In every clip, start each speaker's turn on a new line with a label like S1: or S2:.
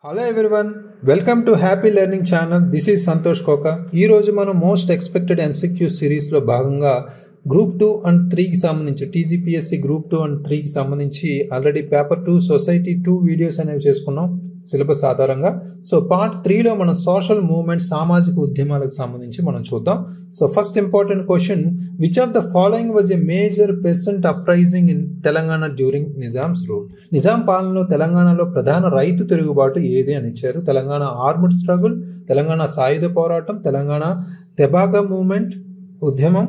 S1: Hello everyone, welcome to happy learning channel. This is Santosh Koka. ఈరోజు మనం most expected MCQ సిరీస్లో భాగంగా గ్రూప్ 2 అండ్ 3కి సంబంధించి టీజీపీఎస్సీ గ్రూప్ 2 అండ్ 3కి సంబంధించి ఆల్రెడీ పేపర్ 2 సొసైటీ 2 వీడియోస్ అనేవి చేసుకున్నాం సిలబస్ ఆధారంగా. సో పార్ట్ 3లో మనం సోషల్ మూవ్మెంట్, సామాజిక ఉద్యమాలకు సంబంధించి మనం చూద్దాం. So first important question, which of the following was a major peasant uprising in Telangana during Nizam's rule? Nizam పాలనలో తెలంగాణలో ప్రధాన రైతు తిరుగుబాటు ఏది అని ఇచ్చారు. తెలంగాణ ఆర్మ్డ్ స్ట్రగుల్, తెలంగాణ సాయుధ పోరాటం, తెలంగాణ తెబాగా మూవ్మెంట్ ఉద్యమం,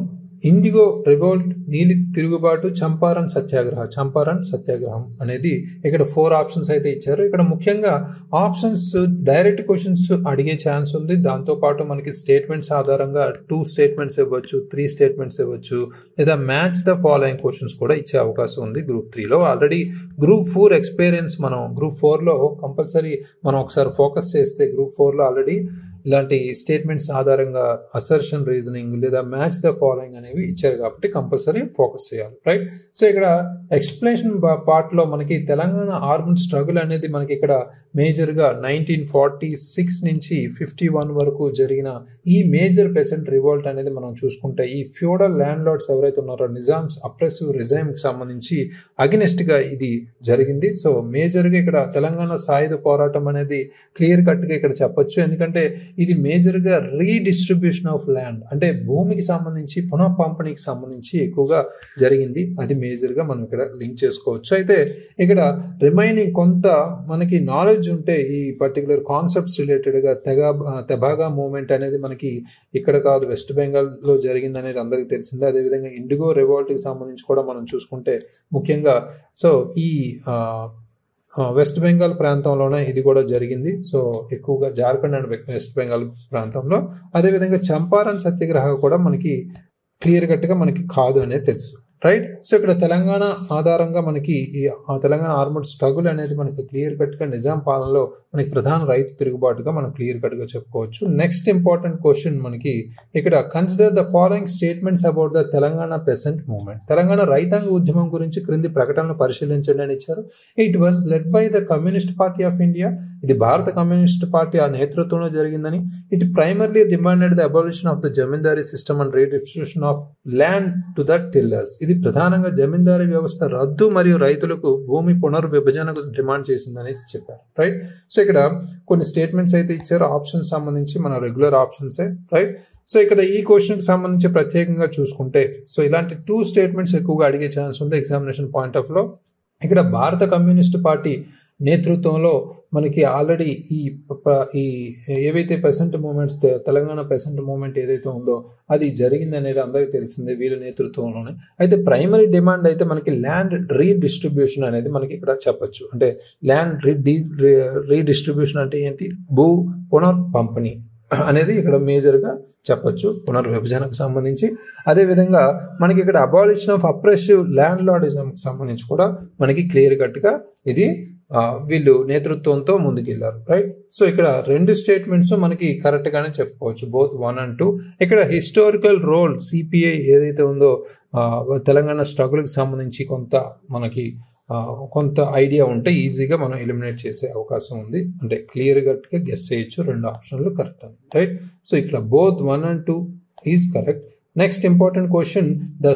S1: ఇండిగో రివోల్ట్, నీలి తిరుగుబాటు, చంపారన్ సత్యాగ్రహం అనేది ఇక్కడ 4 ఆప్షన్స్ అయితే ఇచ్చారు. ఇక్కడ ముఖ్యంగా ఆప్షన్స్ డైరెక్ట్ క్వశ్చన్స్ అడిగే ఛాన్స్ ఉంది. దాంతోపాటు మనకి స్టేట్మెంట్స్ ఆధారంగా 2 స్టేట్మెంట్స్ ఇవ్వచ్చు, 3 స్టేట్మెంట్స్ ఇవ్వచ్చు, లేదా మ్యాచ్ ద ఫాలోయింగ్ క్వశ్చన్స్ కూడా ఇచ్చే అవకాశం ఉంది గ్రూప్ 3లో. ఆల్రెడీ గ్రూప్ 4 ఎక్స్పీరియన్స్ మనం గ్రూప్ 4లో కంపల్సరీ మనం ఒకసారి ఫోకస్ చేస్తే గ్రూప్ 4లో ఆల్రెడీ ఇలాంటి స్టేట్మెంట్స్ ఆధారంగా అసర్షన్, రీజనింగ్ లేదా మ్యాచ్ ద ఫాలోయింగ్ అనేవి ఇచ్చారు కాబట్టి కంపల్సరీ ఫోకస్ చేయాలి, రైట్? సో ఇక్కడ ఎక్స్ప్లెనేషన్ పార్ట్లో మనకి తెలంగాణ ఆర్మ్డ్ స్ట్రగుల్ అనేది మనకి ఇక్కడ మేజర్గా 1946 నుంచి 51 వరకు జరిగిన ఈ మేజర్ పెసెంట్ రివోల్ట్ అనేది మనం చూసుకుంటే ఈ ఫ్యూడల్ ల్యాండ్ లార్డ్స్ ఎవరైతే ఉన్నారో నిజామ్స్ అప్రెసివ్ రిజైమ్కి సంబంధించి అగెనిస్ట్గా ఇది జరిగింది. సో మేజర్గా ఇక్కడ తెలంగాణ సాయుధ పోరాటం అనేది క్లియర్ కట్గా ఇక్కడ చెప్పొచ్చు. ఎందుకంటే ఇది మేజర్గా రీడిస్ట్రిబ్యూషన్ ఆఫ్ ల్యాండ్, అంటే భూమికి సంబంధించి పునః పంపిణీకి సంబంధించి ఎక్కువగా జరిగింది. అది మేజర్గా మనం ఇక్కడ లింక్ చేసుకోవచ్చు. అయితే ఇక్కడ రిమైనింగ్ కొంత మనకి నాలెడ్జ్ ఉంటే ఈ పర్టికులర్ కాన్సెప్ట్స్ రిలేటెడ్గా తెబాగా మూవ్మెంట్ అనేది మనకి ఇక్కడ కాదు, వెస్ట్ బెంగాల్లో జరిగింది అనేది అందరికీ తెలిసిందే. అదేవిధంగా ఇండిగో రివోల్ట్కి సంబంధించి కూడా మనం చూసుకుంటే ముఖ్యంగా సో ఈ వెస్ట్ బెంగాల్ ప్రాంతంలోనే ఇది కూడా జరిగింది. సో ఎక్కువగా జార్ఖండ్ అండ్ వెస్ట్ బెంగాల్ ప్రాంతంలో. అదేవిధంగా చంపారన్ సత్యాగ్రహం కూడా మనకి క్లియర్ కట్గా మనకి కాదు అనేది తెలుసు, రైట్? సో ఇక్కడ తెలంగాణ ఆధారంగా మనకి ఈ తెలంగాణ ఆర్మడ్ స్ట్రగుల్ అనేది మనకి క్లియర్ కట్గా నిజాం పాలనలో మనకి ప్రధాన రైతు తిరుగుబాటుగా మనం క్లియర్ కట్గా చెప్పుకోవచ్చు. నెక్స్ట్ ఇంపార్టెంట్ క్వశ్చన్ మనకి ఇక్కడ, consider the following statements about the Telangana peasant movement. Telangana రైతాంగ ఉద్యమం గురించి క్రింది ప్రకటనలు పరిశీలించండి అని ఇచ్చారు. It was led by the communist party of India. ఇది భారత కమ్యూనిస్ట్ పార్టీ ఆ నేతృత్వంలో జరిగిందని. It primarily demanded the abolition of the zamindari system and redistribution of land to the tillers. ఇది ప్రధానంగా జమీందారీ వ్యవస్థ రద్దు మరియు రైతులకు భూమి పునర్విభజనకు డిమాండ్ చేసిందని చెప్పారు, రైట్? సో ఇక్కడ కొన్ని స్టేట్మెంట్స్ అయితే ఇచ్చారు. ఆప్షన్స్ సంబంధించి మన రెగ్యులర్ ఆప్షన్సే, రైట్? సో ఇక్కడ ఈ క్వశ్చన్కి సంబంధించి ప్రత్యేకంగా చూసుకుంటే సో ఇలాంటి 2 స్టేట్మెంట్స్ ఎక్కువగా అడిగే ఛాన్స్ ఉంది ఎగ్జామినేషన్ పాయింట్ ఆఫ్ లో. ఇక్కడ భారత కమ్యూనిస్ట్ పార్టీ నేతృత్వంలో మనకి ఆల్రెడీ ఈ ఏవైతే peasant movements, Telangana peasant movement ఏదైతే ఉందో అది జరిగింది అనేది అందరికీ తెలిసిందే వీళ్ళ నేతృత్వంలోనే. అయితే ప్రైమరీ డిమాండ్ అయితే మనకి ల్యాండ్ రీడిస్ట్రిబ్యూషన్ అనేది మనకి ఇక్కడ చెప్పొచ్చు. అంటే ల్యాండ్ రీడిస్ట్రిబ్యూషన్ అంటే ఏంటి? భూ పునర్పంపిణీ అనేది ఇక్కడ మేజర్గా చెప్పొచ్చు పునర్విభజనకు సంబంధించి. అదేవిధంగా మనకి ఇక్కడ అబాలిషన్ ఆఫ్ అప్రెసివ్ ల్యాండ్ లార్డిజంకి సంబంధించి కూడా మనకి క్లియర్ కట్గా ఇది వీళ్ళు నేతృత్వంతో ముందుకెళ్లారు, రైట్? సో ఇక్కడ 2 స్టేట్మెంట్స్ మనకి కరెక్ట్ గానే చెప్పుకోవచ్చు, బోత్ 1 and 2. ఇక్కడ హిస్టారికల్ రోల్ సిపిఐ ఏదైతే ఉందో తెలంగాణ స్ట్రగుల్కి సంబంధించి కొంత ఐడియా ఉంటే ఈజీగా మనం ఎలిమినేట్ చేసే అవకాశం ఉంది. అంటే క్లియర్ కట్గా గెస్ చేయొచ్చు 2 ఆప్షన్లు కరెక్ట్ అని, రైట్? సో ఇక్కడ both 1 and 2 is correct. Next important question, the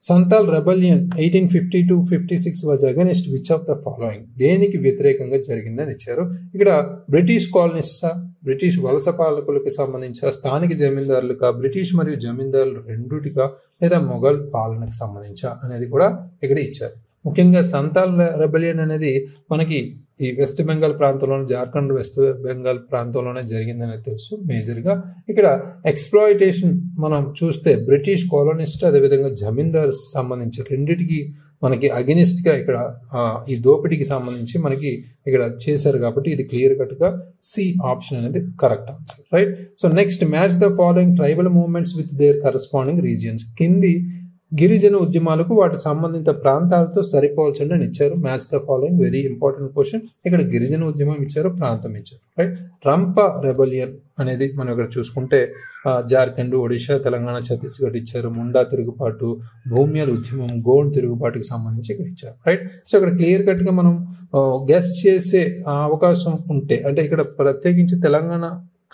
S1: Santal rebellion 1850-56 was against which of the following? దేనికి వ్యతిరేకంగా జరిగిందని ఇచ్చారు. ఇక్కడ బ్రిటిష్ కాలనిస్టా, బ్రిటిష్ వలస పాలకులకు సంబంధించిన స్థానిక జమీందారులుగా, బ్రిటిష్ మరియు జమీందారులు రెండుటిగా, లేదా మొఘల్ పాలనకు సంబంధించా అనేది కూడా ఇక్కడ ఇచ్చారు. ముఖ్యంగా సంతాల్ రెబలియన్ అనేది మనకి ఈ వెస్ట్ బెంగాల్ ప్రాంతంలోనే, జార్ఖండ్ వెస్ట్ బెంగాల్ ప్రాంతంలోనే జరిగిందనేది తెలుసు మేజర్గా. ఇక్కడ ఎక్స్ప్లాయిటేషన్ మనం చూస్తే బ్రిటిష్ కాలనిస్ట్ అదేవిధంగా జమీందార్ సంబంధించి రెండిటికి మనకి అగెనిస్ట్గా ఇక్కడ ఈ దోపిడీకి సంబంధించి మనకి ఇక్కడ చేశారు కాబట్టి ఇది క్లియర్ కట్గా సి ఆప్షన్ అనేది correct answer, right? So next, match the following tribal movements with their corresponding regions. కింది గిరిజన ఉద్యమాలకు వాటి సంబంధిత ప్రాంతాలతో సరిపోల్చండి అని ఇచ్చారు. Match the following, very important question. ఇక్కడ గిరిజన ఉద్యమం ఇచ్చారు, ప్రాంతం ఇచ్చారు, రైట్. రంప రెబలియన్ అనేది మనం ఇక్కడ చూసుకుంటే జార్ఖండ్, ఒడిశా, తెలంగాణ, ఛత్తీస్గఢ్ ఇచ్చారు. ముండా తిరుగుబాటు, భూమ్యాల ఉద్యమం, గోండ్ తిరుగుబాటుకి సంబంధించి ఇక్కడ ఇచ్చారు, రైట్. సో ఇక్కడ క్లియర్ కట్గా మనం గెస్ చేసే అవకాశం ఉంటే, అంటే ఇక్కడ ప్రత్యేకించి తెలంగాణ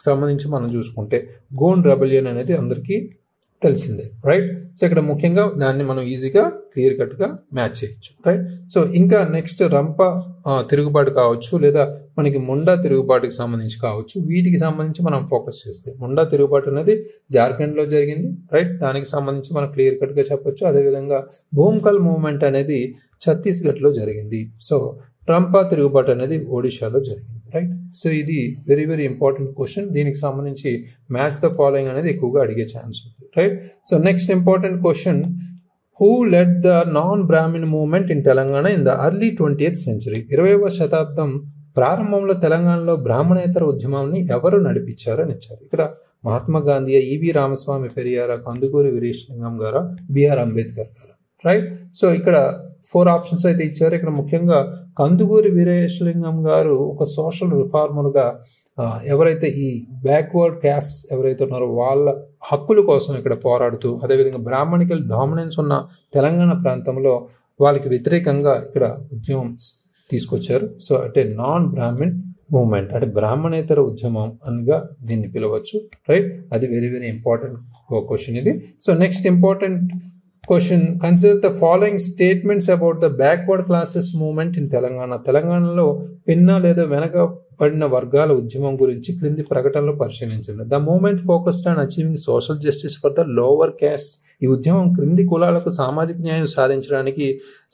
S1: సంబంధించి మనం చూసుకుంటే గోండ్ రెబలియన్ అనేది అందరికీ తెలిసిందే, రైట్. సో ఇక్కడ ముఖ్యంగా దాన్ని మనం ఈజీగా క్లియర్ కట్గా మ్యాచ్ చేయొచ్చు, రైట్. సో ఇంకా నెక్స్ట్ రంప తిరుగుబాటు కావచ్చు, లేదా మనకి ముండా తిరుగుబాటుకి సంబంధించి కావచ్చు. వీటికి సంబంధించి మనం ఫోకస్ చేస్తే ముండా తిరుగుబాటు అనేది జార్ఖండ్లో జరిగింది, రైట్. దానికి సంబంధించి మనం క్లియర్ కట్గా చెప్పొచ్చు. అదేవిధంగా భూమ్కల్ మూవ్మెంట్ అనేది ఛత్తీస్గఢ్లో జరిగింది. సో రంప తిరుగుబాటు అనేది ఒడిశాలో జరిగింది, రైట్. సో ఇది వెరీ వెరీ ఇంపార్టెంట్ క్వశ్చన్. దీనికి సంబంధించి మ్యాచ్ ద ఫాలోయింగ్ అనేది ఎక్కువగా అడిగే ఛాన్స్ ఉంది, right. So next important question, who lead the non Brahmin movement in Telangana in the early 20th century? 20వ శతాబ్దం ప్రారంభంలో తెలంగాణలో బ్రాహ్మణేతర ఉద్యమాన్ని ఎవరు నడిపించారు అని ఇచ్చారు. ఇక్కడ మహాత్మా గాంధీ, ఈవి రామస్వామి పెరియార, కందుకూరి వీరేశలింగం గారా, బిఆర్ అంబేద్కర్ గారా, రైట్. సో ఇక్కడ 4 ఆప్షన్స్ అయితే ఇచ్చారు. ఇక్కడ ముఖ్యంగా కందుకూరి వీరేశలింగం గారు ఒక సోషల్ రిఫార్మర్గా ఎవరైతే ఈ బ్యాక్వర్డ్ క్యాస్ట్ ఎవరైతే ఉన్నారో వాళ్ళ హక్కుల కోసం ఇక్కడ పోరాడుతూ, అదేవిధంగా బ్రాహ్మణికల్ డామినెన్స్ ఉన్న తెలంగాణ ప్రాంతంలో వాళ్ళకి వ్యతిరేకంగా ఇక్కడ ఉద్యమం తీసుకొచ్చారు. సో అంటే నాన్ బ్రాహ్మణ్ మూవ్మెంట్, అంటే బ్రాహ్మణేతర ఉద్యమం అనగా దీన్ని పిలవచ్చు, రైట్. అది వెరీ వెరీ ఇంపార్టెంట్ క్వశ్చన్ ఇది. So next important question, consider the following statements about the backward classes movement in Telangana. తెలంగాణలో పిన్న లేదా వెనకబడిన వర్గాల ఉద్యమం గురించి క్రింది ప్రకటనలో పరిశీలించండి. The movement focused on achieving social justice for the lower caste. ఈ ఉద్యమం క్రింది కులాలకు సామాజిక న్యాయం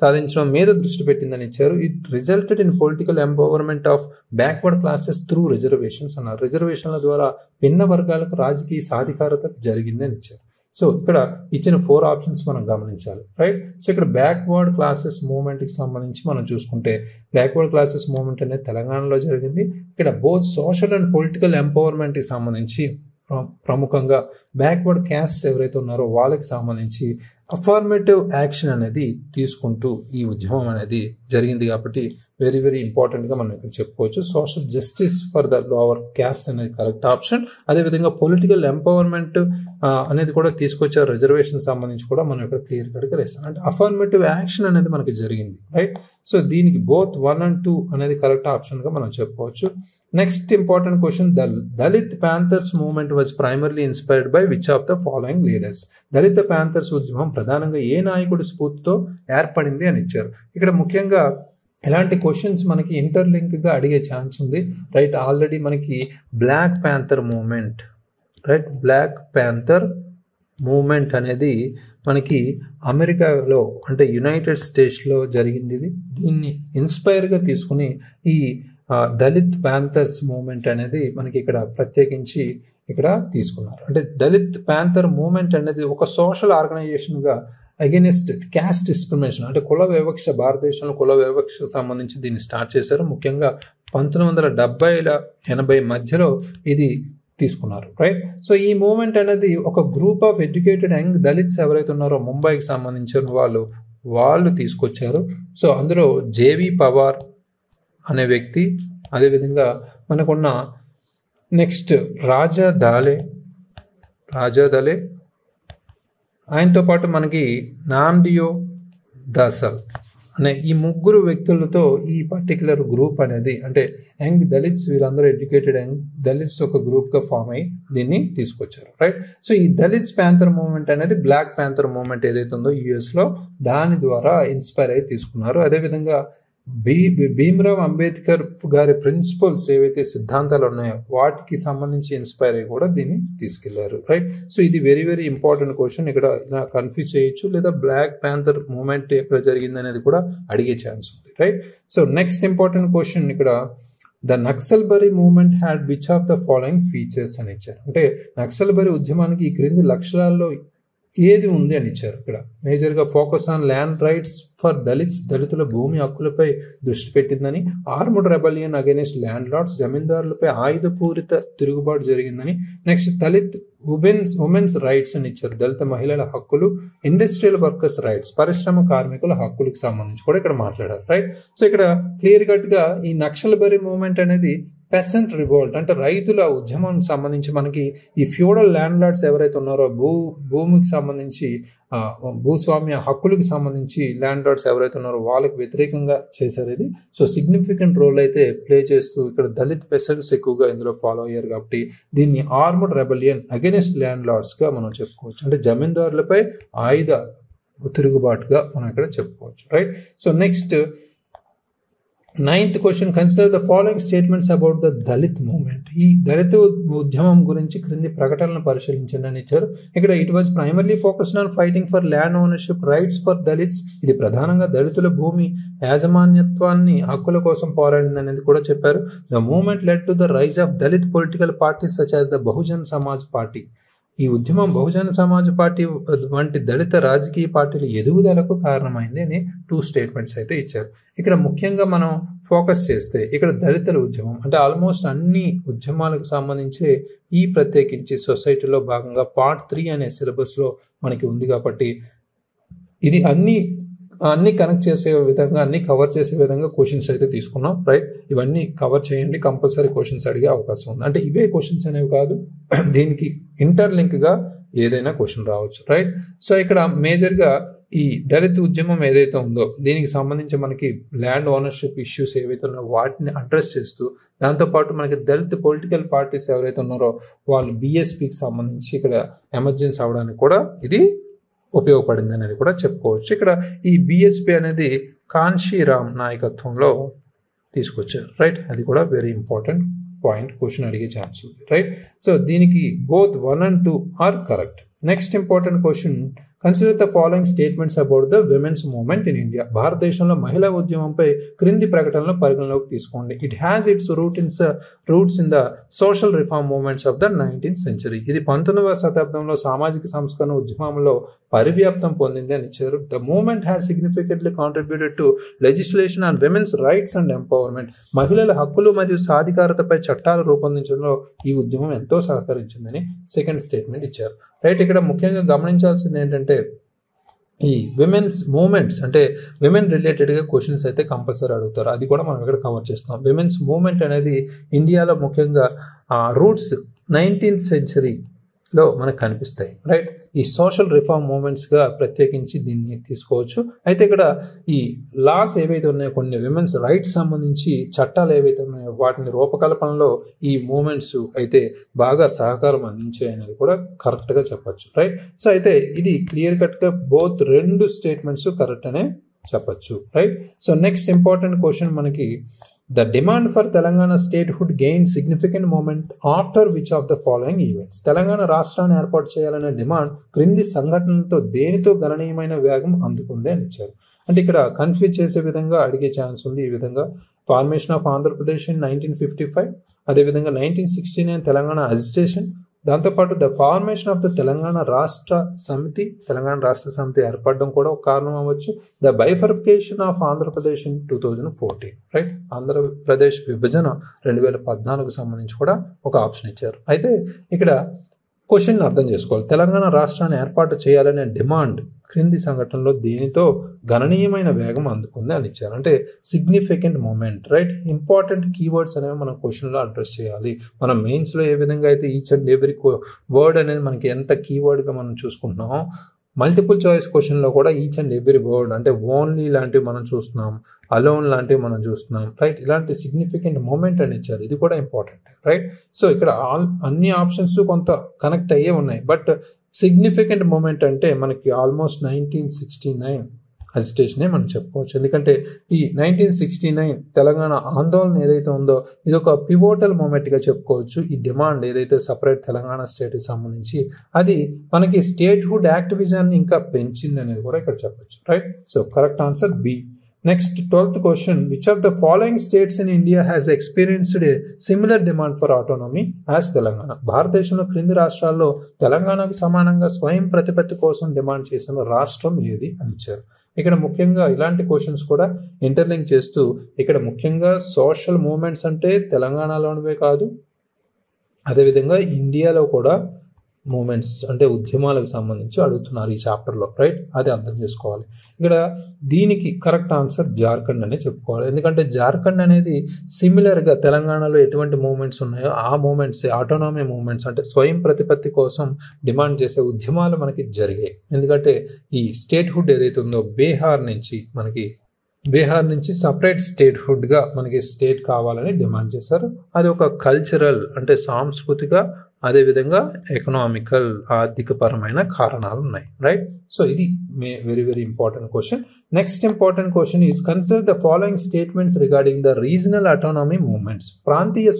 S1: సాధించడం మీద దృష్టి పెట్టిందని ఇచ్చారు. It resulted in political empowerment of backward classes through reservations అన్నారు. రిజర్వేషన్ల ద్వారా భిన్న వర్గాలకు రాజకీయ సాధికారత జరిగిందని ఇచ్చారు. సో ఇక్కడ ఇచ్చిన 4 ఆప్షన్స్ మనం గమనించాలి, రైట్. సో ఇక్కడ బ్యాక్వర్డ్ క్లాసెస్ మూవ్మెంట్కి సంబంధించి మనం చూసుకుంటే బ్యాక్వర్డ్ క్లాసెస్ మూవ్మెంట్ అనేది తెలంగాణలో జరిగింది. ఇక్కడ బోత్ సోషల్ అండ్ పొలిటికల్ ఎంపవర్మెంట్కి సంబంధించి ప్రముఖంగా బ్యాక్వర్డ్ క్యాస్ట్ ఎవరైతే ఉన్నారో వాళ్ళకి సంబంధించి అఫర్మేటివ్ యాక్షన్ అనేది తీసుకుంటూ ఈ ఉద్యమం అనేది జరిగింది. కాబట్టి వెరీ వెరీ ఇంపార్టెంట్గా మనం ఇక్కడ చెప్పుకోవచ్చు. Social justice for the lower caste అనేది కరెక్ట్ ఆప్షన్. అదేవిధంగా పొలిటికల్ ఎంపవర్మెంట్ అనేది కూడా తీసుకొచ్చారు. రిజర్వేషన్ సంబంధించి కూడా మనం ఇక్కడ క్లియర్ కట్గా రాస్తాం. అంటే అఫర్మేటివ్ యాక్షన్ అనేది మనకి జరిగింది, రైట్. సో దీనికి బోత్ 1 and 2 అనేది కరెక్ట్ ఆప్షన్గా మనం చెప్పుకోవచ్చు. Next important question, the Dalit panthers movement was primarily inspired by which of the following leaders? Dalit panthers ఉద్యమం ప్రధానంగా ఏ నాయకుడి స్ఫూర్తితో ఏర్పడింది అని ఇచ్చారు. ఇక్కడ ముఖ్యంగా ఇలాంటి క్వశ్చన్స్ మనకి ఇంటర్లింక్గా అడిగే ఛాన్స్ ఉంది, రైట్. ఆల్రెడీ మనకి black panther movement, right, black panther movement అనేది మనకి అమెరికాలో అంటే యునైటెడ్ స్టేట్స్లో జరిగింది. దీన్ని ఇన్స్పైర్గా తీసుకుని ఈ దళిత్ ప్యాంథర్స్ మూవ్మెంట్ అనేది మనకి ఇక్కడ ప్రత్యేకించి ఇక్కడ తీసుకున్నారు. అంటే దళిత్ ప్యాంథర్ మూవ్మెంట్ అనేది ఒక సోషల్ ఆర్గనైజేషన్గా అగెనిస్ట్ క్యాస్ట్ డిస్క్రిమినేషన్, అంటే కుల వివక్ష, భారతదేశంలో కుల వివక్షకు సంబంధించి దీన్ని స్టార్ట్ చేశారు. ముఖ్యంగా 1970-80 మధ్యలో ఇది తీసుకున్నారు, రైట్. సో ఈ మూవ్మెంట్ అనేది ఒక group of educated young Dalits ఎవరైతే ఉన్నారో ముంబైకి సంబంధించిన వాళ్ళు తీసుకొచ్చారు. సో అందులో జేవి పవార్ అనే వ్యక్తి, అదేవిధంగా మనకున్న నెక్స్ట్ రాజా దాలే, ఆయనతో పాటు మనకి నామ్డియో దాసల్ అనే ఈ 3 వ్యక్తులతో ఈ పర్టికులర్ గ్రూప్ అనేది, అంటే యంగ్ దళిత్స్, వీళ్ళందరూ ఎడ్యుకేటెడ్ యంగ్ దళిత్స్ ఒక గ్రూప్గా ఫామ్ అయ్యి దీన్ని తీసుకొచ్చారు, రైట్. సో ఈ దళిత్స్ ప్యాంథర్ మూవ్మెంట్ అనేది బ్లాక్ ప్యాంథర్ మూవ్మెంట్ ఏదైతే ఉందో యుఎస్లో దాని ద్వారా ఇన్స్పైర్ అయ్యి తీసుకున్నారు. అదేవిధంగా భీమ్రావ్ అంబేద్కర్ గారి ప్రిన్సిపల్స్ ఏవైతే సిద్ధాంతాలు ఉన్నాయో వాటికి సంబంధించి ఇన్స్పైర్ అయ్యి కూడా దీన్ని తీసుకెళ్లారు, రైట్. సో ఇది వెరీ వెరీ ఇంపార్టెంట్ క్వశ్చన్. ఇక్కడ ఇలా కన్ఫ్యూజ్ చేయొచ్చు, లేదా బ్లాక్ ప్యాంథర్ మూవ్మెంట్ ఎక్కడ జరిగింది అనేది కూడా అడిగే ఛాన్స్ ఉంది, right. So next important question ఇక్కడ, the Naxalbari movement had which of the following features అని ఇచ్చారు. అంటే నక్సల్బరీ ఉద్యమానికి ఈ క్రింది లక్షణాల్లో ఏది ఉంది అని ఇచ్చారు. ఇక్కడ మేజర్గా focus on land rights for దళితుల భూమి హక్కులపై దృష్టి పెట్టిందని, armed rebellion against landlords, జమీందారులపై ఆయుధపూరిత తిరుగుబాటు జరిగిందని, నెక్స్ట్ దళిత్ ఉమెన్స్ రైట్స్ అని ఇచ్చారు, దళిత మహిళల హక్కులు, ఇండస్ట్రియల్ వర్కర్స్ రైట్స్, పరిశ్రమ కార్మికుల హక్కులకు సంబంధించి కూడా ఇక్కడ మాట్లాడారు. రైట్. సో ఇక్కడ క్లియర్ కట్గా ఈ నక్సల్బరీ మూవ్మెంట్ అనేది పెసెంట్ రివోల్ట్ అంటే రైతుల ఉద్యమానికి సంబంధించి మనకి ఈ ఫ్యూడల్ ల్యాండ్ లార్డ్స్ ఎవరైతే ఉన్నారో భూమికి సంబంధించి భూస్వామ్య హక్కులకు సంబంధించి ల్యాండ్ లార్డ్స్ ఎవరైతే ఉన్నారో వాళ్ళకి వ్యతిరేకంగా చేశారు ఇది. సో సిగ్నిఫికెంట్ రోల్ అయితే ప్లే చేస్తూ ఇక్కడ దళిత్ పెసెంట్స్ ఎక్కువగా ఇందులో ఫాలో అయ్యారు కాబట్టి దీన్ని ఆర్మ్డ్ రెబలియన్ అగైనెస్ట్ ల్యాండ్ లార్డ్స్గా మనం చెప్పుకోవచ్చు. అంటే జమీందారులపై ఆయుధ తిరుగుబాటుగా మనం ఇక్కడ చెప్పుకోవచ్చు. Right. So next 9th question, consider the following statements about the Dalit movement. ఈ దళిత ఉద్యమం గురించి క్రింది ప్రకటనలను పరిశీలించండి అని ఇచ్చారు. ఇక్కడ it was primarily focused on fighting for land ownership rights for Dalits. ఇది ప్రధానంగా దళితుల భూమి యాజమాన్యత్వాన్ని హక్కుల కోసం పోరాడింది అనేది కూడా చెప్పారు. The movement led to the rise of Dalit political parties such as the Bahujan Samaj party. ఈ ఉద్యమం బహుజన సమాజ్ పార్టీ వంటి దళిత రాజకీయ పార్టీల ఎదుగుదలకు కారణమైంది అని 2 స్టేట్మెంట్స్ అయితే ఇచ్చారు. ఇక్కడ ముఖ్యంగా మనం ఫోకస్ చేస్తే ఇక్కడ దళితుల ఉద్యమం అంటే ఆల్మోస్ట్ అన్ని ఉద్యమాలకు సంబంధించి ఈ ప్రత్యేకించి సొసైటీలో భాగంగా పార్ట్ 3 అనే సిలబస్లో మనకి ఉంది కాబట్టి ఇది అన్ని కనెక్ట్ చేసే విధంగా అన్ని కవర్ చేసే విధంగా క్వశ్చన్స్ అయితే తీసుకున్నాం. రైట్. ఇవన్నీ కవర్ చేయండి, కంపల్సరీ క్వశ్చన్స్ అడిగే అవకాశం ఉంది. అంటే ఇవే క్వశ్చన్స్ అనేవి కాదు, దీనికి ఇంటర్లింక్గా ఏదైనా క్వశ్చన్ రావచ్చు. రైట్. సో ఇక్కడ మేజర్గా ఈ దళిత ఉద్యమం ఏదైతే ఉందో దీనికి సంబంధించి మనకి ల్యాండ్ ఓనర్షిప్ ఇష్యూస్ ఏవైతే ఉన్నాయో వాటిని అడ్రస్ చేస్తూ దాంతోపాటు మనకి దళిత పొలిటికల్ పార్టీస్ ఎవరైతే ఉన్నారో వాళ్ళు బీఎస్పీకి సంబంధించి ఇక్కడ ఎమర్జెన్సీ అవడానికి కూడా ఇది ఉపయోగపడింది అనేది కూడా చెప్పుకోవచ్చు. ఇక్కడ ఈ బీఎస్పీ అనేది కాన్షీరామ్ నాయకత్వంలో తీసుకొచ్చారు. రైట్. అది కూడా వెరీ ఇంపార్టెంట్ పాయింట్, క్వశ్చన్ అడిగే ఛాన్స్ ఉంది. రైట్. సో దీనికి both 1 and 2 are correct. Next important question, consider the following statements about the women's movement in India. భారతదేశంలో మహిళా ఉద్యమంపై క్రింది ప్రకటనలు పరిగణలోకి తీసుకోండి. It has its roots in the social reform movements of the 19th century. ఇది 19వ శతాబ్దంలో సామాజిక సంస్కరణ ఉద్యమంలో పరివ్యాప్తం పొందింది అని ఇచ్చారు. The movement has significantly contributed to legislation on women's rights and empowerment. మహిళల హక్కులు మరియు సాధికారతపై చట్టాలు రూపొందించడంలో ఈ ఉద్యమం ఎంతో సహకరించిందని సెకండ్ స్టేట్మెంట్ ఇచ్చారు. రైట్. ఇక్కడ ముఖ్యంగా గమనించాల్సింది ఏంటంటే ఈ విమెన్స్ మూవ్మెంట్స్ అంటే విమెన్ రిలేటెడ్గా క్వశ్చన్స్ అయితే కంపల్సరీ అడుగుతారు. అది కూడా మనం ఇక్కడ కవర్ చేస్తాం. విమెన్స్ మూవ్మెంట్ అనేది ఇండియాలో ముఖ్యంగా రూట్స్ 19th centuryలో మనకు కనిపిస్తాయి. రైట్. ఈ సోషల్ రిఫార్మ్ మూవ్మెంట్స్గా ప్రత్యేకించి దీన్ని తీసుకోవచ్చు. అయితే ఇక్కడ ఈ లాస్ ఏవైతే ఉన్నాయో కొన్ని విమెన్స్ రైట్స్ సంబంధించి చట్టాలు ఏవైతే ఉన్నాయో వాటిని రూపకల్పనలో ఈ మూవ్మెంట్స్ అయితే బాగా సహకారం అందించాయి అనేది కూడా కరెక్ట్గా చెప్పచ్చు. రైట్. సో అయితే ఇది క్లియర్ కట్గా బోత్ 2 స్టేట్మెంట్స్ కరెక్ట్ అనే చెప్పచ్చు. Right. So next important question మనకి, the demand for Telangana statehood gained significant moment after which of the following events. Telangana రాష్ట్రాన్ని ఏర్పాటు చేయాలనే డిమాండ్ క్రింది సంఘటనలతో దేనితో గణనీయమైన వేగం అందుకుంది అని ఇచ్చారు. అంటే ఇక్కడ కన్ఫ్యూజ్ చేసే విధంగా అడిగే ఛాన్స్ ఉంది. ఈ విధంగా ఫార్మేషన్ ఆఫ్ ఆంధ్రప్రదేశ్ ఇన్ 1955, అదేవిధంగా 1969 తెలంగాణ అజిటేషన్, దాంతోపాటు the formation of the Telangana Rashtra Samithi ఏర్పడడం కూడా ఒక కారణం అవ్వచ్చు. The bifurcation of Andhra Pradesh in 2014. Right. Andhra Pradesh విభజన 2014కు సంబంధించి కూడా ఒక ఆప్షన్ ఇచ్చారు. అయితే ఇక్కడ క్వశ్చన్ అర్థం చేసుకోవాలి. తెలంగాణ రాష్ట్రాన్ని ఏర్పాటు చేయాలనే డిమాండ్ క్రింది సంఘటనలో దేనితో గణనీయమైన వేగం అందుకుంది అని ఇచ్చారు. అంటే significant movement. Right. Important keywords అనేవి మనం క్వశ్చన్లో అడ్రస్ చేయాలి. మనం మెయిన్స్లో ఏ విధంగా అయితే ఈచ్ అండ్ ఎవ్రీ వర్డ్ అనేది మనకి ఎంత కీవర్డ్గా మనం చూసుకుంటున్నామో మల్టిపుల్ చాయిస్ క్వశ్చన్లో కూడా ఈచ్ అండ్ ఎవ్రీ వర్డ్ అంటే ఓన్లీ లాంటివి మనం చూస్తున్నాం, అలోన్ లాంటివి మనం చూస్తున్నాం. రైట్. ఇలాంటి సిగ్నిఫికెంట్ మూమెంట్ అని ఇచ్చారు. ఇది కూడా ఇంపార్టెంట్. రైట్. సో ఇక్కడ అన్ని ఆప్షన్స్ కొంత కనెక్ట్ అయ్యే ఉన్నాయి. బట్ సిగ్నిఫికెంట్ మూమెంట్ అంటే మనకి ఆల్మోస్ట్ 1969 అజిటేషనే మనం చెప్పుకోవచ్చు. ఎందుకంటే ఈ 1969 తెలంగాణ ఆందోళన ఏదైతే ఉందో ఇది ఒక పివోటల్ మూమెంట్గా చెప్పుకోవచ్చు. ఈ డిమాండ్ ఏదైతే సపరేట్ తెలంగాణ స్టేట్కి సంబంధించి అది మనకి స్టేట్హుడ్ యాక్టివిజాన్ని ఇంకా పెంచింది అనేది కూడా ఇక్కడ చెప్పచ్చు. Right. So correct answer B. Next 12th question, which of the following states in India has experienced a similar demand for autonomy as Telangana? భారతదేశంలో క్రింది రాష్ట్రాల్లో తెలంగాణకు సమానంగా స్వయం ప్రతిపత్తి కోసం డిమాండ్ చేసిన రాష్ట్రం ఏది అని ఇచ్చారు. ఇక్కడ ముఖ్యంగా ఇలాంటి క్వశ్చన్స్ కూడా ఇంటర్లింక్ చేస్తూ ఇక్కడ ముఖ్యంగా సోషల్ మూవ్మెంట్స్ అంటే తెలంగాణలోనివే కాదు, అదేవిధంగా ఇండియాలో కూడా మూమెంట్స్ అంటే ఉద్యమాలకు సంబంధించి అడుగుతున్నారు ఈ చాప్టర్లో, రైట్? అది అర్థం చేసుకోవాలి. ఇక్కడ దీనికి కరెక్ట్ ఆన్సర్ జార్ఖండ్ అనే చెప్పుకోవాలి. ఎందుకంటే జార్ఖండ్ అనేది సిమిలర్గా తెలంగాణలో ఎటువంటి మూమెంట్స్ ఉన్నాయో ఆ మూమెంట్స్ ఆటోనామీ మూమెంట్స్ అంటే స్వయం ప్రతిపత్తి కోసం డిమాండ్ చేసే ఉద్యమాలు మనకి జరిగాయి. ఎందుకంటే ఈ స్టేట్హుడ్ ఏదైతే ఉందో బీహార్ నుంచి సపరేట్ స్టేట్హుడ్గా మనకి స్టేట్ కావాలని డిమాండ్ చేశారు. అది ఒక కల్చరల్ అంటే సాంస్కృతిక అదేవిధంగా ఎకనామికల్ ఆర్థికపరమైన కారణాలు ఉన్నాయి, రైట్? సో ఇది very very important question. Next important question is consider the following statements regarding the regional autonomy movements. ప్రాంతీయ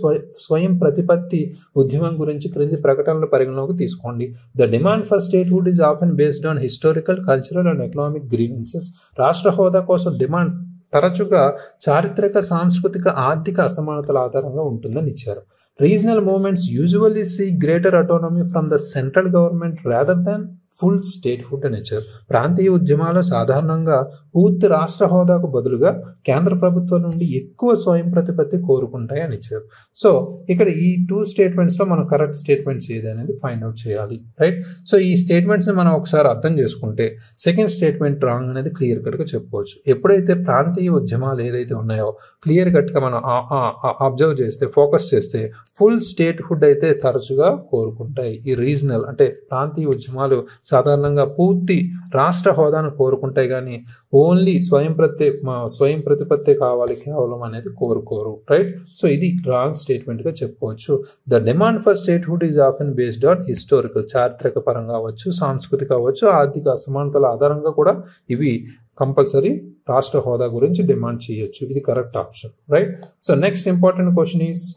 S1: స్వయం ప్రతిపత్తి ఉద్యమం గురించి క్రింది ప్రకటనలు పరిగణలోకి తీసుకోండి. The demand for statehood is often based on historical, cultural and economic grievances. రాష్ట్ర హోదా కోసం డిమాండ్ తరచుగా చారిత్రక, సాంస్కృతిక, ఆర్థిక అసమానతల ఆధారంగా ఉంటుందని ఇచ్చారు. Regional movements usually seek greater autonomy from the central government rather than full statehood అని ఇచ్చారు. ప్రాంతీయ ఉద్యమాలు సాధారణంగా పూర్తి రాష్ట్ర హోదాకు బదులుగా కేంద్ర ప్రభుత్వం నుండి ఎక్కువ స్వయం ప్రతిపత్తి కోరుకుంటాయి అని ఇచ్చారు. సో ఇక్కడ ఈ 2 స్టేట్మెంట్స్లో మనం కరెక్ట్ స్టేట్మెంట్స్ ఏది అనేది ఫైండ్ అవుట్ చేయాలి, రైట్? సో ఈ స్టేట్మెంట్స్ని మనం ఒకసారి అర్థం చేసుకుంటే సెకండ్ స్టేట్మెంట్ రాంగ్ అనేది క్లియర్ కట్గా చెప్పుకోవచ్చు. ఎప్పుడైతే ప్రాంతీయ ఉద్యమాలు ఏదైతే ఉన్నాయో క్లియర్ కట్గా మనం అబ్జర్వ్ చేస్తే, ఫోకస్ చేస్తే ఫుల్ స్టేట్హుడ్ అయితే తరచుగా కోరుకుంటాయి. ఈ రీజనల్ అంటే ప్రాంతీయ ఉద్యమాలు సాధారణంగా పూర్తి రాష్ట్ర హోదాను కోరుకుంటాయి, కానీ ఓన్లీ స్వయం ప్రతిపత్తి కావాలి కేవలం అనేది కోరుకోరు, రైట్? సో ఇది రాంగ్ స్టేట్మెంట్గా చెప్పుకోవచ్చు. The demand for statehood is often based on historical, చారిత్రక పరంగా అవ్వచ్చు, సాంస్కృతిక అవ్వచ్చు, ఆర్థిక అసమానతల ఆధారంగా కూడా ఇవి కంపల్సరీ రాష్ట్ర హోదా గురించి డిమాండ్ చేయొచ్చు. ఇది correct option, right? So next important question is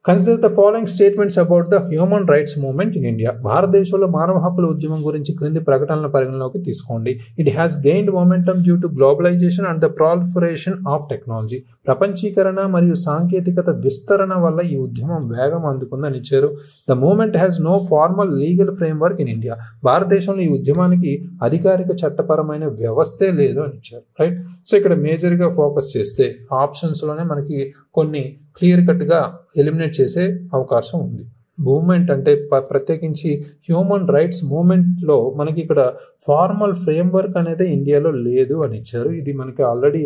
S1: consider the following statements about the human rights movement in India. భారతదేశంలో మానవ హక్కుల ఉద్యమం గురించి క్రింది ప్రకటనల పరిగణలోకి తీసుకోండి. It has gained momentum due to globalisation and the proliferation of technology. ప్రపంచీకరణ మరియు సాంకేతికత విస్తరణ వల్ల ఈ ఉద్యమం వేగం అందుకుందని ఇచ్చారు. The movement has no formal legal framework in India. భారతదేశంలో ఈ ఉద్యమానికి అధికారిక చట్టపరమైన వ్యవస్థే లేదు అని ఇచ్చారు, రైట్? సో ఇక్కడ మేజర్గా ఫోకస్ చేస్తే ఆప్షన్స్లోనే మనకి కొన్ని క్లియర్ కట్గా ఎలిమినేట్ చేసే అవకాశం ఉంది. మూవ్మెంట్ అంటే ప్రత్యేకించి హ్యూమన్ రైట్స్ మూవ్మెంట్లో మనకి ఇక్కడ ఫార్మల్ ఫ్రేమ్వర్క్ అనేది ఇండియాలో లేదు అని ఇచ్చారు. ఇది మనకి ఆల్రెడీ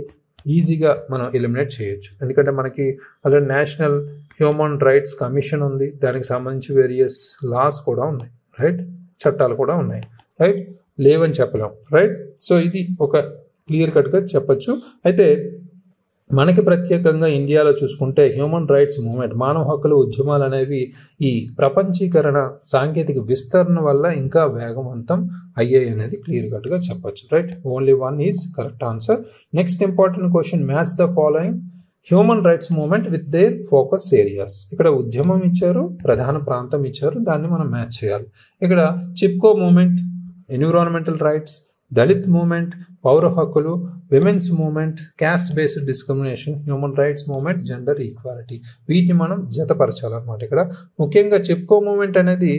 S1: ఈజీగా మనం ఎలిమినేట్ చేయొచ్చు. ఎందుకంటే మనకి already national human rights commission ఉంది, దానికి సంబంధించి వేరియస్ లాస్ కూడా ఉన్నాయి, రైట్? చట్టాలు కూడా ఉన్నాయి, రైట్? లేవని చెప్పలేం, రైట్? సో ఇది ఒక క్లియర్ కట్గా చెప్పచ్చు. అయితే మనకి ప్రత్యేకంగా ఇండియాలో చూసుకుంటే హ్యూమన్ రైట్స్ మూవ్మెంట్, మానవ హక్కుల ఉద్యమాలు అనేవి ఈ ప్రపంచీకరణ, సాంకేతిక విస్తరణ వల్ల ఇంకా వేగవంతం అయ్యాయి అనేది క్లియర్ కట్గా చెప్పచ్చు, right? Only 1 is correct answer. Next important question, match the following human rights movement with their focus areas. ఇక్కడ ఉద్యమం ఇచ్చారు, ప్రధాన ప్రాంతం ఇచ్చారు, దాన్ని మనం మ్యాచ్ చేయాలి. ఇక్కడ Chipko movement, environmental rights, Dalit movement, పౌర హక్కులు, women's movement, caste based discrimination, human rights movement, gender equality, వీటిని మనం జతపరచాలన్నమాట. ఇక్కడ ముఖ్యంగా చిప్కో మూవ్మెంట్ అనేది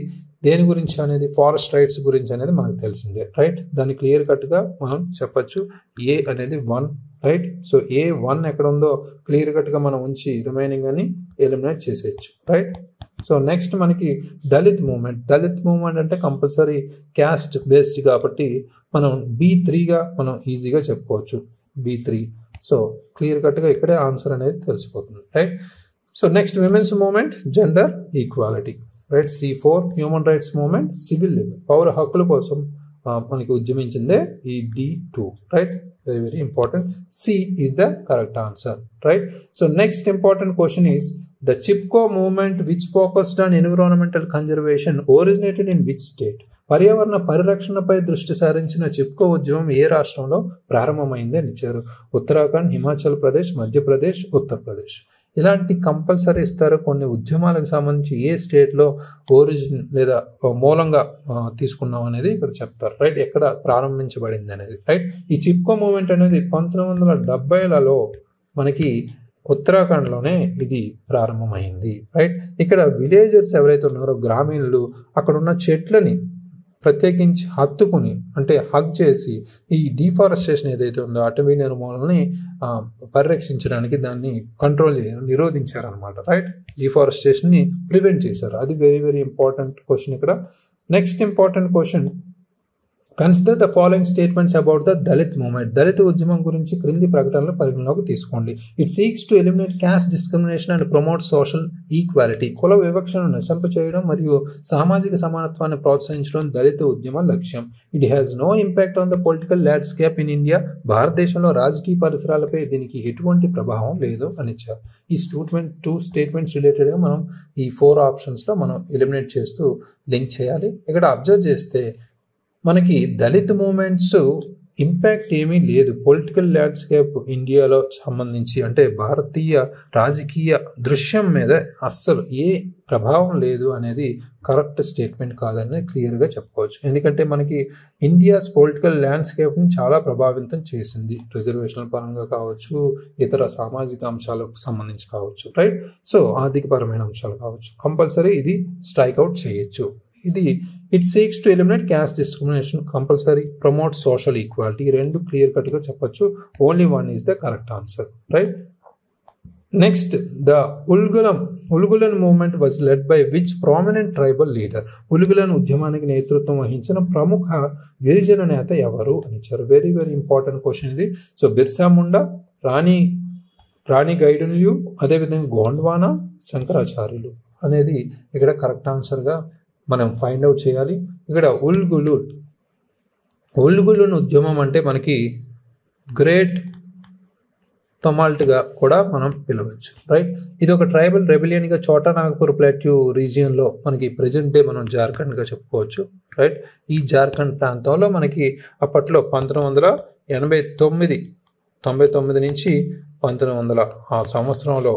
S1: దేని గురించి అనేది ఫారెస్ట్ రైట్స్ గురించి అనేది మనకు తెలిసిందే, రైట్? దాన్ని క్లియర్ కట్గా మనం చెప్పచ్చు. ఏ అనేది 1, రైట్? సో A1 ఎక్కడ ఉందో క్లియర్ కట్గా మనం ఉంచి రిమైనింగ్ అని ఎలిమినేట్ చేసేయచ్చు, రైట్? సో నెక్స్ట్ మనకి దళిత్ మూవ్మెంట్ అంటే కంపల్సరీ క్యాస్ట్ బేస్డ్ కాబట్టి మనం B3గా మనం ఈజీగా చెప్పుకోవచ్చు, B3. సో క్లియర్ కట్గా ఇక్కడే ఆన్సర్ అనేది తెలిసిపోతుంది, right? So next women's movement, gender equality, right? C4 human rights movement, civil liberty, పౌర హక్కుల కోసం మనకి ఉద్యమించిందే ఈ D2, right? Very very important. C is the correct answer, right? So next important question is the Chipko movement which focused on environmental conservation originated in which state. పర్యావరణ పరిరక్షణపై దృష్టి సారించిన చిప్కో ఉద్యమం ఏ రాష్ట్రంలో ప్రారంభమైంది అని ఇచ్చారు. ఉత్తరాఖండ్, హిమాచల్ ప్రదేశ్, మధ్యప్రదేశ్, ఉత్తరప్రదేశ్. ఇలాంటి కంపల్సరీ ఇస్తారు. కొన్ని ఉద్యమాలకు సంబంధించి ఏ స్టేట్లో ఒరిజిన్ లేదా మూలంగా తీసుకున్నాం అనేది ఇక్కడ చెప్తారు, రైట్, ఎక్కడ ప్రారంభించబడింది అనేది, రైట్. ఈ చిప్కో మూవ్మెంట్ అనేది 1970లలో మనకి ఉత్తరాఖండ్లోనే ఇది ప్రారంభమైంది, రైట్. ఇక్కడ విలేజర్స్ ఎవరైతే ఉన్నారో గ్రామీణులు అక్కడ ఉన్న చెట్లని ప్రత్యేకించి హత్తుకుని అంటే హగ్ చేసి ఈ డిఫారెస్టేషన్ ఏదైతే ఉందో అటవీ నిర్మూలనని పరిరక్షించడానికి దాన్ని కంట్రోల్ నిరోధించారనమాట, రైట్. డిఫారెస్టేషన్ని ప్రివెంట్ చేశారు. అది వెరీ వెరీ ఇంపార్టెంట్ క్వశ్చన్ ఇక్కడ. Next important question, consider the following statements about the Dalit movement. దళిత ఉద్యమం గురించి క్రింది ప్రకటనలు పరిగణలోకి తీసుకోండి. It seeks to eliminate caste discrimination and promote social equality. కుల వివక్షను నశింపచేయడం మరియు సామాజిక సమానత్వాన్ని ప్రోత్సహించడం దళిత ఉద్యమ లక్ష్యం. It has no impact on the political landscape in India. భారతదేశంలో రాజకీయ పరిసరాలపై దీనికి ఎటువంటి ప్రభావం లేదు అని ఇచ్చారు. ఈ టూ స్టేట్మెంట్స్ రిలేటెడ్గా మనం ఈ 4 ఆప్షన్స్లో మనం ఎలిమినేట్ చేస్తూ లింక్ చేయాలి. ఇక్కడ అబ్జర్వ్ చేస్తే మనకి దళిత్ మూమెంట్స్ ఇంపాక్ట్ ఏమీ లేదు పొలిటికల్ ల్యాండ్స్కేప్ ఇండియాలో సంబంధించి, అంటే భారతీయ రాజకీయ దృశ్యం మీద అస్సలు ఏ ప్రభావం లేదు అనేది కరెక్ట్ స్టేట్మెంట్ కాదని క్లియర్గా చెప్పుకోవచ్చు. ఎందుకంటే మనకి ఇండియాస్ పొలిటికల్ ల్యాండ్స్కేప్ని చాలా ప్రభావితం చేసింది, రిజర్వేషన్ల పరంగా కావచ్చు, ఇతర సామాజిక అంశాలకు సంబంధించి కావచ్చు, రైట్. సో ఆర్థికపరమైన అంశాలు కావచ్చు. కంపల్సరీ ఇది స్ట్రైక్ అవుట్ చేయొచ్చు. ఇది it seeks to eliminate caste discrimination, compulsory promote social equality. రెండు క్లియర్ కట్గా చెప్పొచ్చు. Only one is the correct answer, right. Next, the Ulgulan movement was led by which prominent tribal leader. Ulgulan ఉద్యమానికి నేతృత్వం వహించిన ప్రముఖ గిరిజన నేత ఎవరు అని ఇచ్చారు. వెరీ వెరీ ఇంపార్టెంట్ క్వశ్చన్ ఇది. సో బిర్సా ముండా, రాణి గైడున్లియు, అదేవిధంగా గోండ్వానా, శంకరాచార్యులు అనేది ఇక్కడ కరెక్ట్ ఆన్సర్గా మనం ఫైండ్ అవుట్ చేయాలి. ఇక్కడ ఉల్గులున్ ఉద్యమం అంటే మనకి గ్రేట్ తొమాల్ట్గా కూడా మనం పిలవచ్చు, రైట్. ఇది ఒక ట్రైబల్ రెబిలియన్గా చోటా నాగపూర్ ప్లాట్యూ రీజియన్లో మనకి ప్రజెంట్ డే మనం జార్ఖండ్గా చెప్పుకోవచ్చు, రైట్. ఈ జార్ఖండ్ ప్రాంతంలో మనకి అప్పట్లో 1999 నుంచి 1900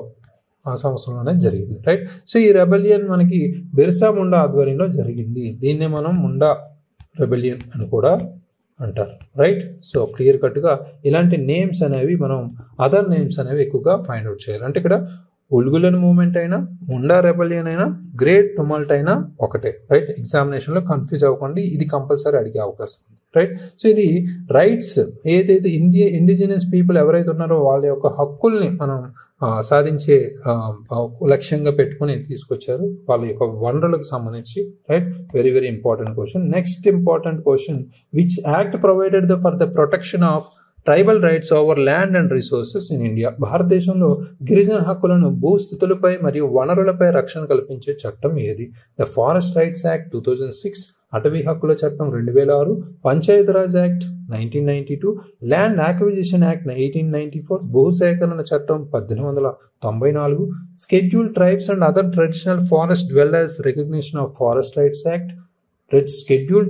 S1: ఆ సంవత్సరంలోనే జరిగింది, రైట్. సో ఈ రెబెలియన్ మనకి బిర్సా ముండా ఆధ్వర్యంలో జరిగింది. దీన్నే మనం ముండా రెబెలియన్ అని కూడా అంటారు, రైట్. సో క్లియర్ కట్గా ఇలాంటి నేమ్స్ అనేవి మనం అదర్ నేమ్స్ అనేవి ఎక్కువగా ఫైండ్ అవుట్ చేయాలి. అంటే ఇక్కడ ఉల్గులన్ మూవ్మెంట్ అయినా, ముండా రెబెలియన్ అయినా, గ్రేట్ టుమాల్ట్ అయినా ఒకటే, రైట్. ఎగ్జామినేషన్లో కన్ఫ్యూజ్ అవ్వకండి, ఇది కంపల్సరీ అడిగే అవకాశం ఉంది, రైట్. సో ఇది రైట్స్ ఏదైతే ఇండిజినస్ పీపుల్ ఎవరైతే ఉన్నారో వాళ్ళ యొక్క హక్కుల్ని మనం సాధించే లక్ష్యంగా పెట్టుకుని తీసుకొచ్చారు, వాళ్ళ యొక్క వనరులకు సంబంధించి, right. Very very important question. Next important question, which act provided for the protection of tribal rights over land and resources in India. భారతదేశంలో గిరిజన హక్కులను భూస్థితులపై మరియు వనరులపై రక్షణ కల్పించే చట్టం ఏది? ద ఫారెస్ట్ రైట్స్ యాక్ట్ 2006, అటవీ హక్కుల చట్టం 2006, Panchayati Raj act 1992, land acquisition act 1894, భూసేకరణ చట్టం 1894, schedule tribes and other traditional forest dwellers recognition of forest rights act, schedule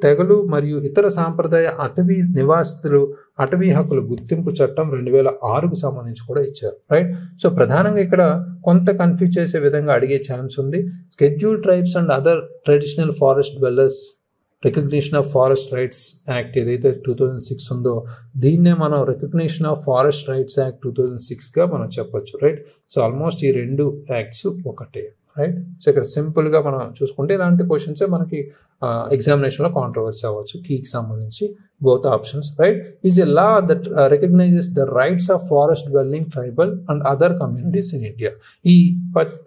S1: తెగలు మరియు ఇతర సాంప్రదాయ అటవీ నివాసితులు అటవీ హక్కుల గుర్తింపు చట్టం 2006కు సంబంధించి కూడా ఇచ్చారు, రైట్. సో ప్రధానంగా ఇక్కడ కొంత కన్ఫ్యూజ్ చేసే విధంగా అడిగే ఛాన్స్ ఉంది. Schedule tribes and other traditional forest dwellers recognition of forest rights act ఏదైతే 2006 ఉందో దీన్నే మనం recognition of forest rights act 2006గా మనం చెప్పొచ్చు, రైట్. సో ఆల్మోస్ట్ ఈ రెండు యాక్ట్స్ ఒకటే, రైట్. సో ఇక్కడ సింపుల్గా మనం చూసుకుంటే ఇలాంటి క్వశ్చన్స్ మనకి ఎగ్జామినేషన్లో కాంట్రవర్సీ అవ్వచ్చు కీకి సంబంధించి. Both options, right. Is a law that recognises the rights of forest dwelling tribal and other communities in India. ఈ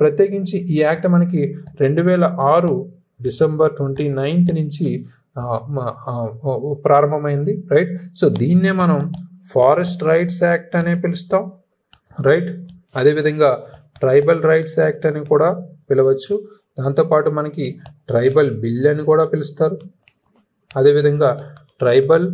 S1: ప్రత్యేకించి ఈ యాక్ట్ మనకి 2006 డిసెంబర్ 29 నుంచి ప్రారంభమైంది, రైట్. సో దీన్నే మనం ఫారెస్ట్ రైట్స్ యాక్ట్ అనే పిలుస్తాం, రైట్. అదేవిధంగా ట్రైబల్ రైట్స్ యాక్ట్ అని కూడా పిలవచ్చు. దాంతోపాటు మనకి ట్రైబల్ బిల్ అని కూడా పిలుస్తారు. అదేవిధంగా ట్రైబల్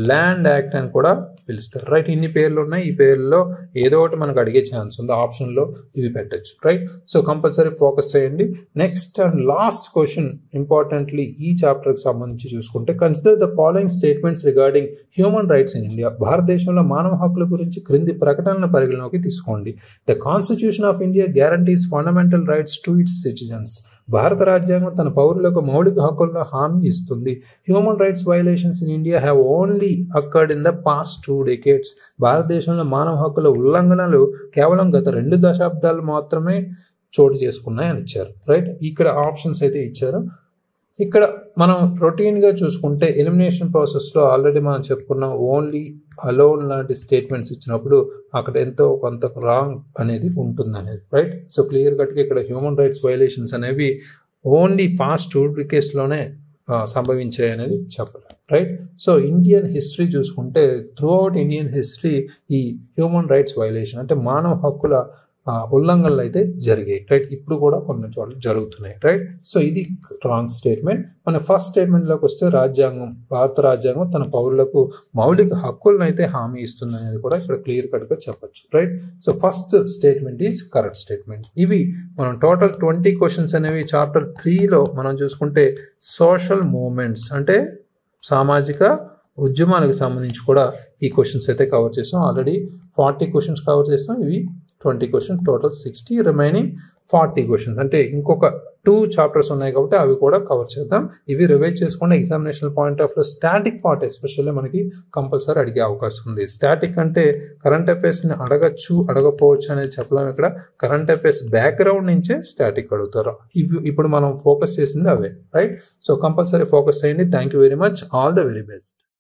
S1: ల్యాండ్ యాక్ట్ అని కూడా పిలుస్తారు, రైట్? ఇన్ని పేర్లు ఉన్నాయి, ఈ పేర్లలో ఏదో ఒకటి మనకు అడిగే ఛాన్స్ ఉంది, ఆప్షన్లో ఇవి పెట్టచ్చు, రైట్? సో కంపల్సరీ ఫోకస్ చేయండి. Next and last question importantly ఈ చాప్టర్కి సంబంధించి చూసుకుంటే, consider the following statements regarding human rights in India. భారతదేశంలో మానవ హక్కుల గురించి క్రింది ప్రకటనల పరిగణలోకి తీసుకోండి. The constitution of India guarantees fundamental rights to it's citizens. భారత రాజ్యాంగం తన పౌరులకు మౌలిక హక్కులను హామీ ఇస్తుంది. Human rights violations in India have only occurred in the past 2 decades. భారతదేశంలో మానవ హక్కుల ఉల్లంఘనలు కేవలం గత 2 దశాబ్దాలు మాత్రమే చోటు చేసుకున్నాయని ఇచ్చారు, రైట్? ఇక్కడ ఆప్షన్స్ అయితే ఇచ్చారు. ఇక్కడ మనం రొటీన్గా చూసుకుంటే ఎలిమినేషన్ ప్రాసెస్లో ఆల్రెడీ మనం చెప్పుకున్నాం, ఓన్లీ అలోన్ లాంటి స్టేట్మెంట్స్ ఇచ్చినప్పుడు అక్కడ ఎంతో కొంత రాంగ్ అనేది ఉంటుంది అనేది, రైట్? సో క్లియర్ కట్గా ఇక్కడ హ్యూమన్ రైట్స్ వయలేషన్స్ అనేవి ఓన్లీ పాస్ట్ 2 decadesలోనే సంభవించాయి అనేది చెప్పాలి, రైట్? సో ఇండియన్ హిస్టరీ చూసుకుంటే త్రూ అవుట్ ఇండియన్ హిస్టరీ ఈ హ్యూమన్ రైట్స్ వయలేషన్ అంటే మానవ హక్కుల ఉల్లంఘనలు అయితే జరిగాయి, రైట్? ఇప్పుడు కూడా కొన్ని చోట్ల జరుగుతున్నాయి, రైట్? సో ఇది రాంగ్ స్టేట్మెంట్. మన ఫస్ట్ స్టేట్మెంట్లోకి వస్తే భారత రాజ్యాంగం తన పౌరులకు మౌలిక హక్కులను అయితే హామీ ఇస్తుంది అనేది కూడా ఇక్కడ క్లియర్ కట్గా చెప్పచ్చు, right? So first statement is correct statement. ఇవి మనం టోటల్ 20 క్వశ్చన్స్ అనేవి చాప్టర్ 3లో మనం చూసుకుంటే సోషల్ మూవ్మెంట్స్ అంటే సామాజిక ఉద్యమాలకు సంబంధించి కూడా ఈ క్వశ్చన్స్ అయితే కవర్ చేసాం. ఆల్రెడీ 40 క్వశ్చన్స్ కవర్ చేసాం, ఇవి 20 క్వశ్చన్స్, టోటల్ 60, రిమైనింగ్ 40 క్వశ్చన్స్. అంటే ఇంకొక 2 చాప్టర్స్ ఉన్నాయి కాబట్టి అవి కూడా కవర్ చేద్దాం. ఇవి రివైజ్ చేసుకుంటే ఎగ్జామినేషన్ పాయింట్ ఆఫ్ లో స్టాటిక్ పార్ట్ ఎస్పెషల్లీ మనకి కంపల్సరీ అడిగే అవకాశం ఉంది. స్టాటిక్ అంటే కరెంట్ అఫైర్స్ని అడగచ్చు అడగపోవచ్చు అనేది చెప్పలేము. ఇక్కడ కరెంట్ అఫైర్స్ బ్యాక్గ్రౌండ్ నుంచే స్టాటిక్ అడుగుతారు. ఇవి ఇప్పుడు మనం ఫోకస్ చేసింది అవే, రైట్? సో కంపల్సరీ ఫోకస్ చేయండి. Thank you very much. All the very best.